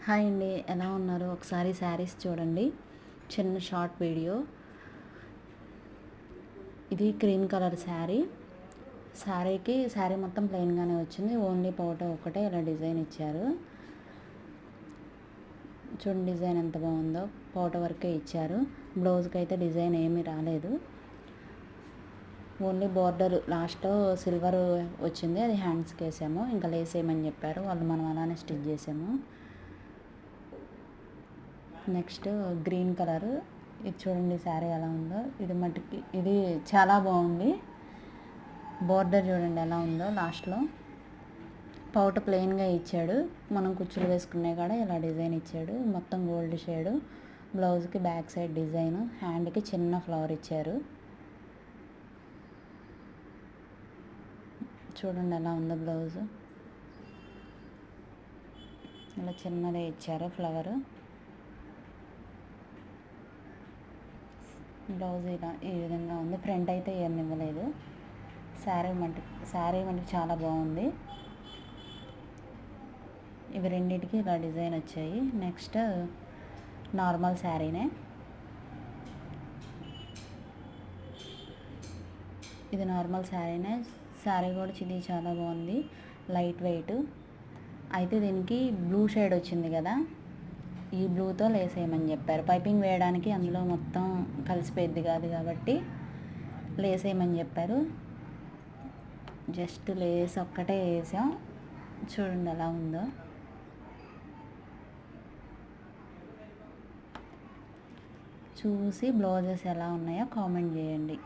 Hi అండి, ఎలా ఉన్నారు? ఒకసారి శారీస్ చూడండి. చిన్న షార్ట్ వీడియో. ఇది క్రీమ్ కలర్ శారీ మొత్తం ప్లెయిన్గానే వచ్చింది. ఓన్లీ పౌట ఒకటే ఇలా డిజైన్ ఇచ్చారు. చూడండి డిజైన్ ఎంత బాగుందో. పౌట వరకే ఇచ్చారు. బ్లౌజ్కి అయితే డిజైన్ ఏమీ రాలేదు. ఓన్లీ బోర్డర్ లాస్ట్లో సిల్వర్ వచ్చింది, అది హ్యాండ్స్కి వేసాము. ఇంకా లేస్ వేయమని చెప్పారు వాళ్ళు, మనం అలానే స్టిచ్ చేసాము. Next green colour. ఇది చూడండి శారీ ఎలా ఉందో. ఇది చాలా బాగుంది. బోర్డర్ చూడండి ఎలా ఉందో. లాస్ట్లో పౌట ప్లెయిన్గా ఇచ్చాడు. మనం కుచ్చులు వేసుకునే కాడ ఇలా డిజైన్ ఇచ్చాడు. మొత్తం గోల్డ్ షేడు. బ్లౌజ్కి బ్యాక్ సైడ్ డిజైన్, హ్యాండ్కి చిన్న ఫ్లవర్ ఇచ్చారు. చూడండి ఎలా ఉందో బ్లౌజ్. ఇలా చిన్నదే ఇచ్చారు ఫ్లవర్. బ్లౌజ్ ఇలా ఈ విధంగా ఉంది. ఫ్రంట్ అయితే ఏం ఇవ్వలేదు. శారీ మటుకు చాలా బాగుంది. ఇవి రెండింటికి ఇలా డిజైన్ వచ్చాయి. నెక్స్ట్ నార్మల్ శారీనే. ఇది నార్మల్ శారీనే. శారీ కూడా ఇది చాలా బాగుంది, లైట్ వెయిట్. అయితే దీనికి బ్లూ షేడ్ వచ్చింది కదా, ఈ బ్లూతో లేస్ వేయమని చెప్పారు. పైపింగ్ వేయడానికి అందులో మొత్తం కలిసిపోయిద్ది కాదు కాబట్టి లేస్ వేయమని చెప్పారు. జస్ట్ లేస్ ఒక్కటే వేసాం. చూడండి ఎలా ఉందో. చూసి బ్లౌజెస్ ఎలా ఉన్నాయో కామెంట్ చేయండి.